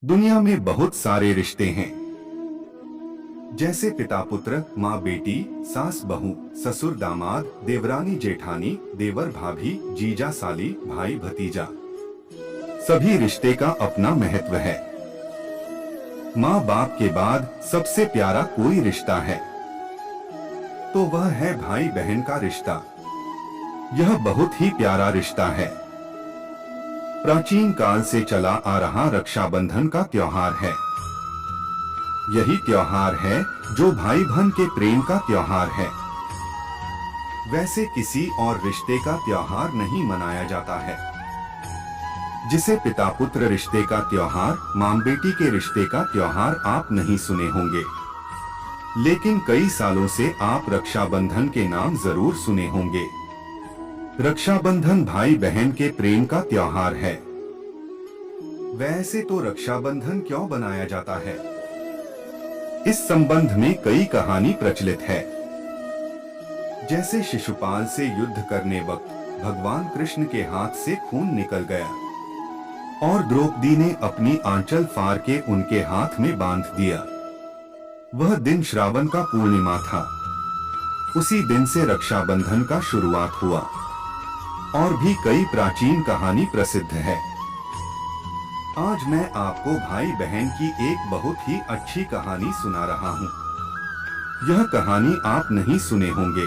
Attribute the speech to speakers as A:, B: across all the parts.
A: दुनिया में बहुत सारे रिश्ते हैं, जैसे पिता पुत्र, माँ बेटी, सास बहू, ससुर दामाद, देवरानी जेठानी, देवर भाभी, जीजा साली, भाई भतीजा। सभी रिश्ते का अपना महत्व है। माँ बाप के बाद सबसे प्यारा कोई रिश्ता है तो वह है भाई बहन का रिश्ता। यह बहुत ही प्यारा रिश्ता है। प्राचीन काल से चला आ रहा रक्षाबंधन का त्योहार है। यही त्योहार है जो भाई बहन के प्रेम का त्योहार है। वैसे किसी और रिश्ते का त्योहार नहीं मनाया जाता है। जिसे पिता पुत्र रिश्ते का त्योहार, मां बेटी के रिश्ते का त्योहार आप नहीं सुने होंगे, लेकिन कई सालों से आप रक्षाबंधन के नाम जरूर सुने होंगे। रक्षाबंधन भाई बहन के प्रेम का त्योहार है। वैसे तो रक्षाबंधन क्यों बनाया जाता है, इस संबंध में कई कहानी प्रचलित है। जैसे शिशुपाल से युद्ध करने वक्त भगवान कृष्ण के हाथ से खून निकल गया और द्रौपदी ने अपनी आंचल फाड़ के उनके हाथ में बांध दिया। वह दिन श्रावण का पूर्णिमा था। उसी दिन से रक्षाबंधन का शुरुआत हुआ। और भी कई प्राचीन कहानी प्रसिद्ध है। आज मैं आपको भाई बहन की एक बहुत ही अच्छी कहानी सुना रहा हूँ। यह कहानी आप नहीं सुने होंगे।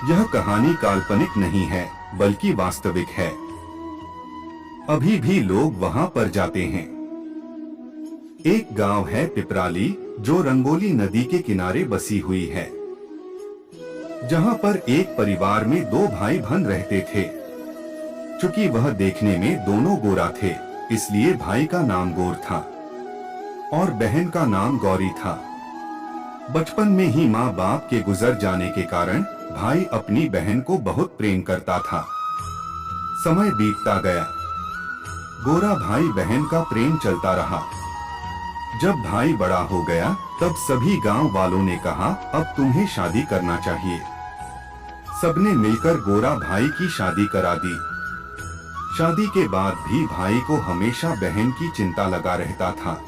A: यह कहानी काल्पनिक नहीं है बल्कि वास्तविक है। अभी भी लोग वहाँ पर जाते हैं। एक गांव है पिपराली, जो रंगोली नदी के किनारे बसी हुई है, जहां पर एक परिवार में दो भाई बहन रहते थे। चूंकि वह देखने में दोनों गोरा थे, इसलिए भाई का नाम गोर था और बहन का नाम गौरी था। बचपन में ही माँ बाप के गुजर जाने के कारण भाई अपनी बहन को बहुत प्रेम करता था। समय बीतता गया। गोरा भाई बहन का प्रेम चलता रहा। जब भाई बड़ा हो गया तब सभी गांव वालों ने कहा, अब तुम्हें शादी करना चाहिए। सबने मिलकर गोरा भाई की शादी करा दी। शादी के बाद भी भाई को हमेशा बहन की चिंता लगा रहता था।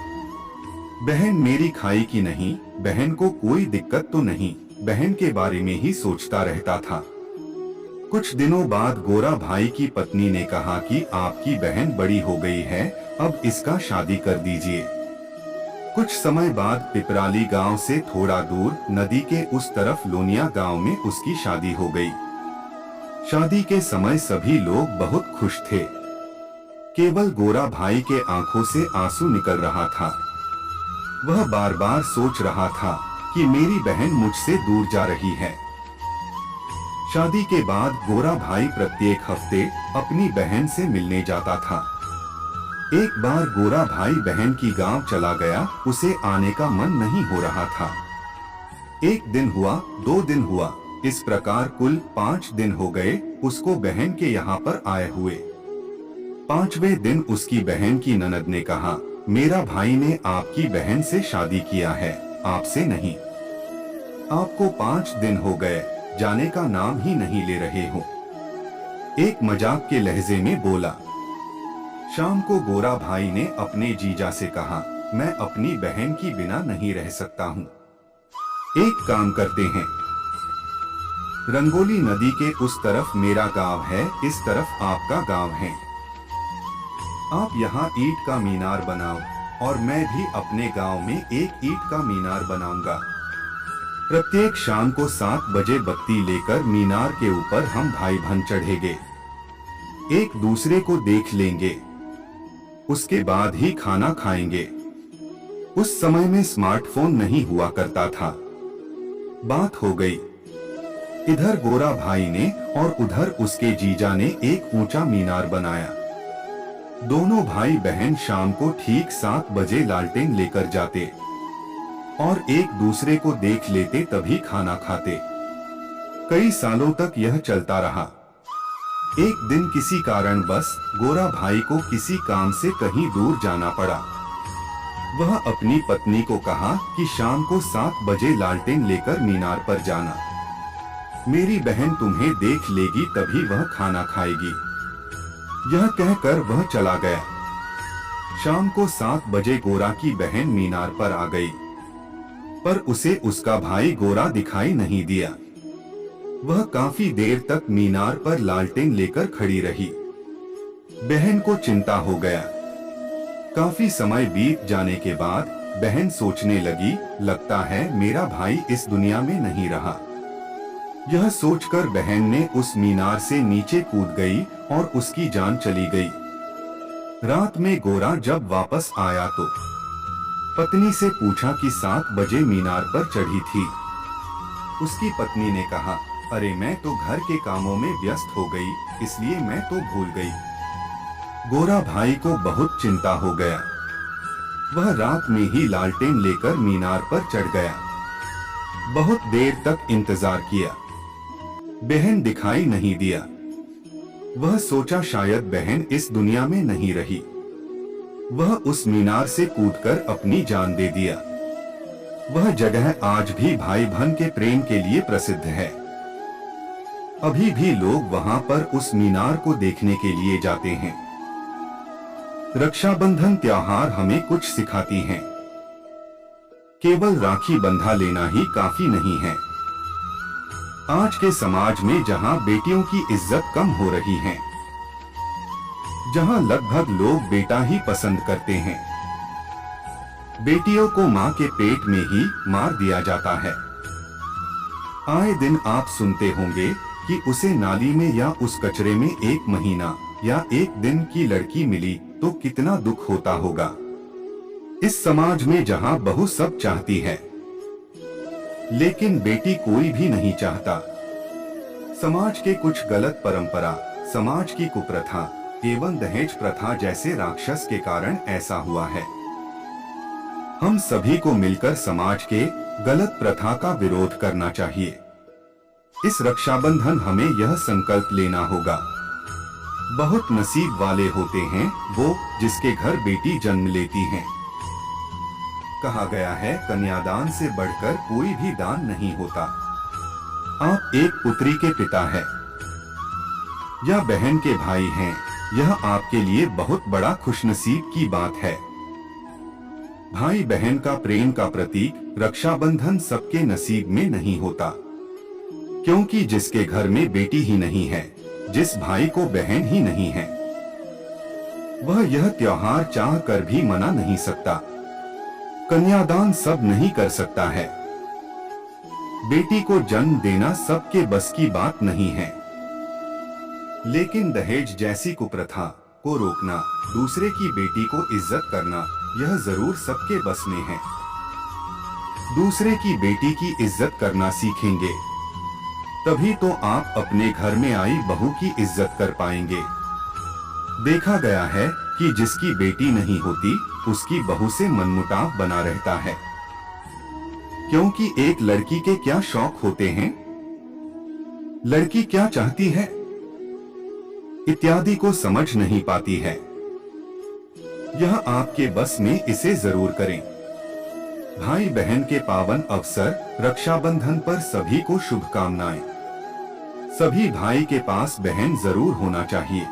A: बहन मेरी खाई की नहीं, बहन को कोई दिक्कत तो नहीं, बहन के बारे में ही सोचता रहता था। कुछ दिनों बाद गोरा भाई की पत्नी ने कहा कि आपकी बहन बड़ी हो गई है, अब इसका शादी कर दीजिए। कुछ समय बाद पिपराली गांव से थोड़ा दूर नदी के उस तरफ लोनिया गांव में उसकी शादी हो गई। शादी के समय सभी लोग बहुत खुश थे। केवल गोरा भाई के आंखों से आंसू निकल रहा था। वह बार बार सोच रहा था कि मेरी बहन मुझसे दूर जा रही है। शादी के बाद गोरा भाई प्रत्येक हफ्ते अपनी बहन से मिलने जाता था। एक बार गोरा भाई बहन की गांव चला गया। उसे आने का मन नहीं हो रहा था। एक दिन हुआ, 2 दिन हुआ, इस प्रकार कुल 5 दिन हो गए उसको बहन के यहाँ पर आए हुए। 5वें दिन उसकी बहन की ननद ने कहा, मेरा भाई ने आपकी बहन से शादी किया है, आपसे नहीं। आपको 5 दिन हो गए, जाने का नाम ही नहीं ले रहे हो। एक मजाक के लहजे में बोला। शाम को गोरा भाई ने अपने जीजा से कहा, मैं अपनी बहन की बिना नहीं रह सकता हूँ। एक काम करते हैं, रंगोली नदी के उस तरफ मेरा गांव है, इस तरफ आपका गांव है। आप यहाँ ईंट का मीनार बनाओ और मैं भी अपने गांव में एक ईंट का मीनार बनाऊंगा। प्रत्येक शाम को 7 बजे बत्ती लेकर मीनार के ऊपर हम भाई बहन चढ़ेंगे, एक दूसरे को देख लेंगे, उसके बाद ही खाना खाएंगे। उस समय में स्मार्टफोन नहीं हुआ करता था। बात हो गई। इधर गोरा भाई ने और उधर उसके जीजा ने एक ऊंचा मीनार बनाया। दोनों भाई बहन शाम को ठीक 7 बजे लालटेन लेकर जाते और एक दूसरे को देख लेते, तभी खाना खाते। कई सालों तक यह चलता रहा। एक दिन किसी कारणवश गोरा भाई को किसी काम से कहीं दूर जाना पड़ा। वह अपनी पत्नी को कहा कि शाम को 7 बजे लालटेन लेकर मीनार पर जाना। मेरी बहन तुम्हें देख लेगी तभी वह खाना खाएगी। यह कहकर वह चला गया। शाम को 7 बजे गोरा की बहन मीनार पर आ गई, पर उसे उसका भाई गोरा दिखाई नहीं दिया। वह काफी देर तक मीनार पर लालटेन लेकर खड़ी रही। बहन को चिंता हो गया। काफी समय बीत जाने के बाद बहन सोचने लगी, लगता है मेरा भाई इस दुनिया में नहीं रहा। यह सोचकर बहन ने उस मीनार से नीचे कूद गई और उसकी जान चली गई। रात में गोरा जब वापस आया तो पत्नी से पूछा कि 7 बजे मीनार पर चढ़ी थी। उसकी पत्नी ने कहा, अरे मैं तो घर के कामों में व्यस्त हो गई, इसलिए मैं तो भूल गई। गोरा भाई को बहुत चिंता हो गया। वह रात में ही लालटेन लेकर मीनार पर चढ़ गया। बहुत देर तक इंतजार किया, बहन दिखाई नहीं दिया। वह सोचा शायद बहन इस दुनिया में नहीं रही। वह उस मीनार से कूदकर अपनी जान दे दिया। वह जगह आज भी भाई बहन के प्रेम के लिए प्रसिद्ध है। अभी भी लोग वहां पर उस मीनार को देखने के लिए जाते हैं। रक्षाबंधन त्योहार हमें कुछ सिखाती है। केवल राखी बंधा लेना ही काफी नहीं है। आज के समाज में जहां बेटियों की इज्जत कम हो रही है, जहां लगभग लोग बेटा ही पसंद करते हैं, बेटियों को मां के पेट में ही मार दिया जाता है। आए दिन आप सुनते होंगे कि उसे नाली में या उस कचरे में 1 महीना या 1 दिन की लड़की मिली तो कितना दुख होता होगा। इस समाज में जहां बहू सब चाहती है, लेकिन बेटी कोई भी नहीं चाहता। समाज के कुछ गलत परंपरा, समाज की कुप्रथा एवं दहेज प्रथा जैसे राक्षस के कारण ऐसा हुआ है। हम सभी को मिलकर समाज के गलत प्रथा का विरोध करना चाहिए। इस रक्षाबंधन हमें यह संकल्प लेना होगा, बहुत नसीब वाले होते हैं वो जिसके घर बेटी जन्म लेती है। कहा गया है, कन्यादान से बढ़कर कोई भी दान नहीं होता। आप एक पुत्री के पिता हैं या बहन के भाई हैं, यह आपके लिए बहुत बड़ा खुशनसीब की बात है। भाई बहन का प्रेम का प्रतीक रक्षाबंधन सबके नसीब में नहीं होता, क्योंकि जिसके घर में बेटी ही नहीं है, जिस भाई को बहन ही नहीं है, वह यह त्योहार चाह कर भी मना नहीं सकता। कन्यादान सब नहीं कर सकता है। बेटी को जन्म देना सबके बस की बात नहीं है, लेकिन दहेज जैसी कुप्रथा को रोकना, दूसरे की बेटी को इज्जत करना, यह जरूर सबके बस में है। दूसरे की बेटी की इज्जत करना सीखेंगे, तभी तो आप अपने घर में आई बहू की इज्जत कर पाएंगे। देखा गया है कि जिसकी बेटी नहीं होती उसकी बहू से मनमुटाव बना रहता है, क्योंकि एक लड़की के क्या शौक होते हैं, लड़की क्या चाहती है इत्यादि को समझ नहीं पाती है। यह आपके बस में, इसे जरूर करें। भाई बहन के पावन अवसर रक्षाबंधन पर सभी को शुभकामनाएं। सभी भाई के पास बहन जरूर होना चाहिए।